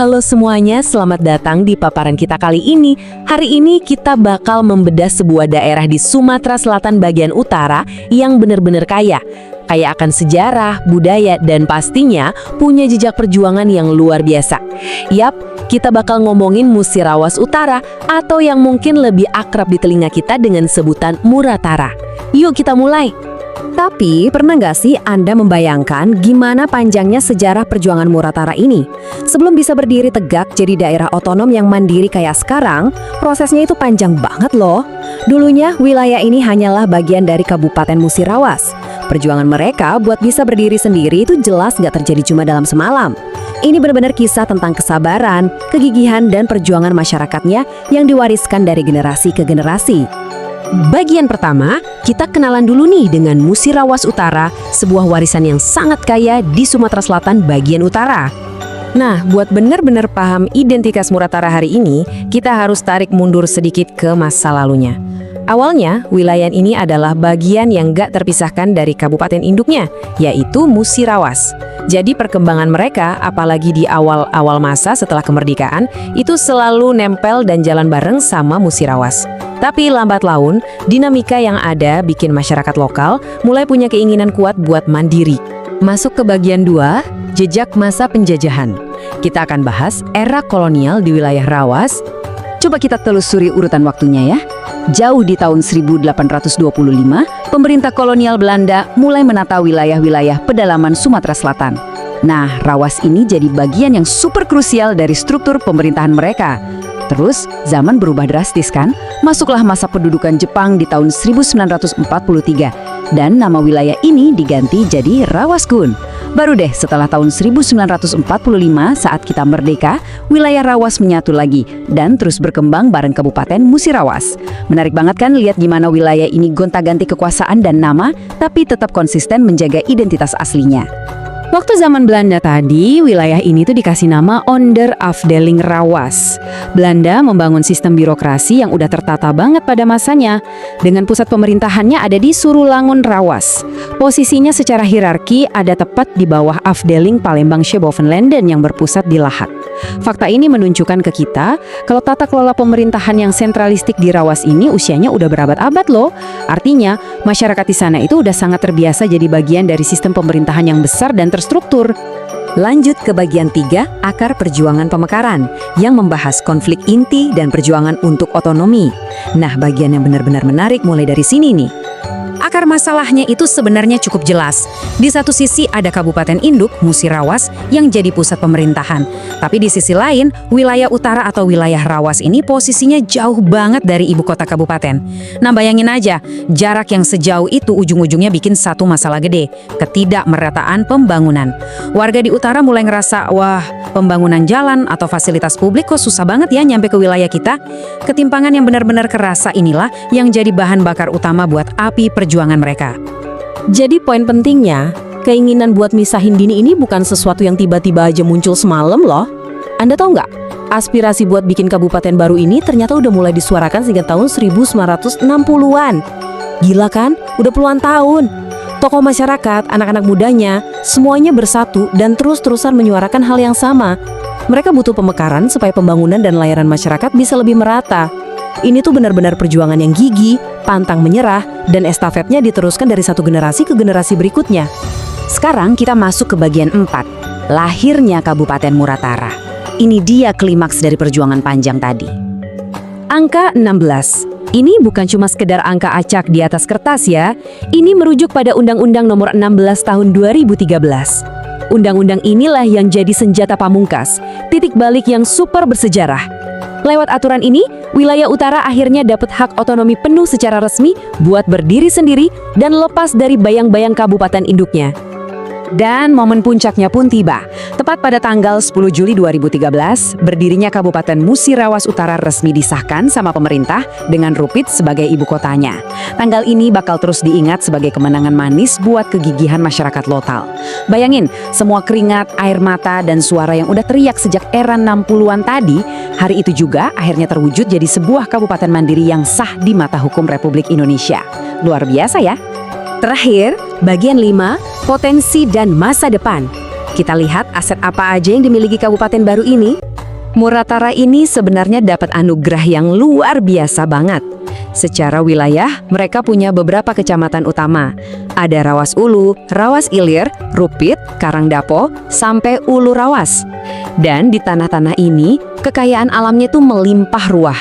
Halo semuanya, selamat datang di paparan kita kali ini. Hari ini kita bakal membedah sebuah daerah di Sumatera Selatan bagian utara yang benar-benar kaya. Kaya akan sejarah, budaya, dan pastinya punya jejak perjuangan yang luar biasa. Yap, kita bakal ngomongin Musirawas Utara atau yang mungkin lebih akrab di telinga kita dengan sebutan Muratara. Yuk kita mulai. Tapi, pernah nggak sih Anda membayangkan gimana panjangnya sejarah perjuangan Muratara ini? Sebelum bisa berdiri tegak jadi daerah otonom yang mandiri kayak sekarang, prosesnya itu panjang banget loh. Dulunya, wilayah ini hanyalah bagian dari Kabupaten Musirawas. Perjuangan mereka buat bisa berdiri sendiri itu jelas nggak terjadi cuma dalam semalam. Ini benar-benar kisah tentang kesabaran, kegigihan, dan perjuangan masyarakatnya yang diwariskan dari generasi ke generasi. Bagian pertama, kita kenalan dulu nih dengan Musirawas Utara, sebuah warisan yang sangat kaya di Sumatera Selatan bagian utara. Nah, buat benar-benar paham identitas Muratara hari ini, kita harus tarik mundur sedikit ke masa lalunya. Awalnya, wilayah ini adalah bagian yang gak terpisahkan dari kabupaten induknya, yaitu Musirawas. Jadi perkembangan mereka, apalagi di awal-awal masa setelah kemerdekaan, itu selalu nempel dan jalan bareng sama Musirawas. Tapi lambat laun, dinamika yang ada bikin masyarakat lokal mulai punya keinginan kuat buat mandiri. Masuk ke bagian 2, jejak masa penjajahan. Kita akan bahas era kolonial di wilayah Rawas. Coba kita telusuri urutan waktunya ya. Jauh di tahun 1825, pemerintah kolonial Belanda mulai menata wilayah-wilayah pedalaman Sumatera Selatan. Nah, Rawas ini jadi bagian yang super krusial dari struktur pemerintahan mereka. Terus, zaman berubah drastis kan? Masuklah masa pendudukan Jepang di tahun 1943. Dan nama wilayah ini diganti jadi Rawaskun. Baru deh setelah tahun 1945 saat kita merdeka, wilayah Rawas menyatu lagi dan terus berkembang bareng Kabupaten Musirawas. Menarik banget kan lihat gimana wilayah ini gonta-ganti kekuasaan dan nama, tapi tetap konsisten menjaga identitas aslinya. Waktu zaman Belanda tadi, wilayah ini tuh dikasih nama Onderafdeling Rawas. Belanda membangun sistem birokrasi yang udah tertata banget pada masanya. Dengan pusat pemerintahannya ada di Surulangun Rawas. Posisinya secara hierarki ada tepat di bawah Afdeling Palembang-Shebovenlanden yang berpusat di Lahat. Fakta ini menunjukkan ke kita kalau tata kelola pemerintahan yang sentralistik di Rawas ini usianya udah berabad-abad loh. Artinya, masyarakat di sana itu udah sangat terbiasa jadi bagian dari sistem pemerintahan yang besar dan terstruktur. Lanjut ke bagian 3, akar perjuangan pemekaran, yang membahas konflik inti dan perjuangan untuk otonomi. Nah, bagian yang benar-benar menarik mulai dari sini nih. Akar masalahnya itu sebenarnya cukup jelas. Di satu sisi ada Kabupaten Induk, Musirawas, yang jadi pusat pemerintahan. Tapi di sisi lain, wilayah utara atau wilayah Rawas ini posisinya jauh banget dari ibu kota kabupaten. Nah bayangin aja, jarak yang sejauh itu ujung-ujungnya bikin satu masalah gede, ketidakmerataan pembangunan. Warga di utara mulai ngerasa, wah pembangunan jalan atau fasilitas publik kok susah banget ya nyampe ke wilayah kita. Ketimpangan yang benar-benar kerasa inilah yang jadi bahan bakar utama buat api perjuangan mereka. Jadi poin pentingnya, keinginan buat misahin Dini ini bukan sesuatu yang tiba-tiba aja muncul semalam loh. Anda tahu nggak? Aspirasi buat bikin kabupaten baru ini ternyata udah mulai disuarakan sejak tahun 1960-an. Gila kan? Udah puluhan tahun. Tokoh masyarakat, anak-anak mudanya, semuanya bersatu dan terus-terusan menyuarakan hal yang sama. Mereka butuh pemekaran supaya pembangunan dan layanan masyarakat bisa lebih merata. Ini tuh benar-benar perjuangan yang gigih, pantang menyerah, dan estafetnya diteruskan dari satu generasi ke generasi berikutnya. Sekarang kita masuk ke bagian 4, lahirnya Kabupaten Muratara. Ini dia klimaks dari perjuangan panjang tadi. Angka 16. Ini bukan cuma sekedar angka acak di atas kertas ya. Ini merujuk pada Undang-Undang Nomor 16 Tahun 2013. Undang-undang inilah yang jadi senjata pamungkas, titik balik yang super bersejarah. Lewat aturan ini, wilayah utara akhirnya dapat hak otonomi penuh secara resmi buat berdiri sendiri dan lepas dari bayang-bayang kabupaten induknya. Dan momen puncaknya pun tiba. Tepat pada tanggal 10 Juli 2013, berdirinya Kabupaten Musirawas Utara resmi disahkan sama pemerintah dengan Rupit sebagai ibu kotanya. Tanggal ini bakal terus diingat sebagai kemenangan manis buat kegigihan masyarakat lokal. Bayangin, semua keringat, air mata, dan suara yang udah teriak sejak era 60-an tadi, hari itu juga akhirnya terwujud jadi sebuah kabupaten mandiri yang sah di mata hukum Republik Indonesia. Luar biasa ya? Terakhir, bagian 5, potensi dan masa depan. Kita lihat aset apa aja yang dimiliki kabupaten baru ini. Muratara ini sebenarnya dapat anugerah yang luar biasa banget. Secara wilayah, mereka punya beberapa kecamatan utama. Ada Rawas Ulu, Rawas Ilir, Rupit, Karangdapo, sampai Ulu Rawas. Dan di tanah-tanah ini, kekayaan alamnya tuh melimpah ruah.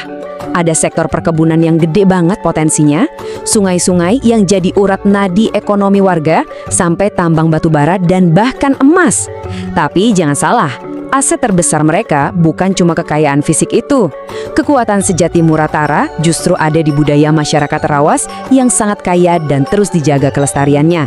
Ada sektor perkebunan yang gede banget potensinya, sungai-sungai yang jadi urat nadi ekonomi warga, sampai tambang batu bara dan bahkan emas. Tapi jangan salah, aset terbesar mereka bukan cuma kekayaan fisik itu. Kekuatan sejati Muratara justru ada di budaya masyarakat Rawas yang sangat kaya dan terus dijaga kelestariannya.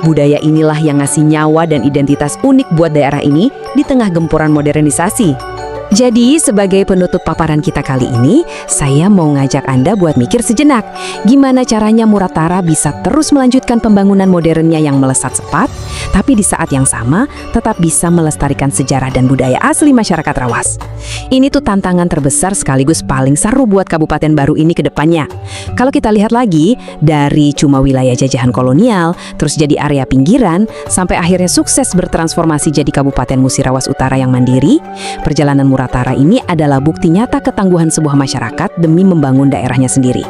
Budaya inilah yang ngasih nyawa dan identitas unik buat daerah ini di tengah gempuran modernisasi. Jadi, sebagai penutup paparan kita kali ini, saya mau ngajak Anda buat mikir sejenak. Gimana caranya Muratara bisa terus melanjutkan pembangunan modernnya yang melesat cepat, tapi di saat yang sama tetap bisa melestarikan sejarah dan budaya asli masyarakat Rawas. Ini tuh tantangan terbesar sekaligus paling seru buat Kabupaten Baru ini ke depannya. Kalau kita lihat lagi, dari cuma wilayah jajahan kolonial, terus jadi area pinggiran, sampai akhirnya sukses bertransformasi jadi Kabupaten Musirawas Utara yang mandiri, perjalanan Muratara ini adalah bukti nyata ketangguhan sebuah masyarakat demi membangun daerahnya sendiri.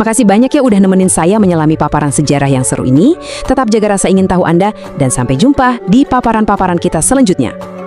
Makasih banyak ya udah nemenin saya menyelami paparan sejarah yang seru ini. Tetap jaga rasa ingin tahu Anda dan sampai jumpa di paparan-paparan kita selanjutnya.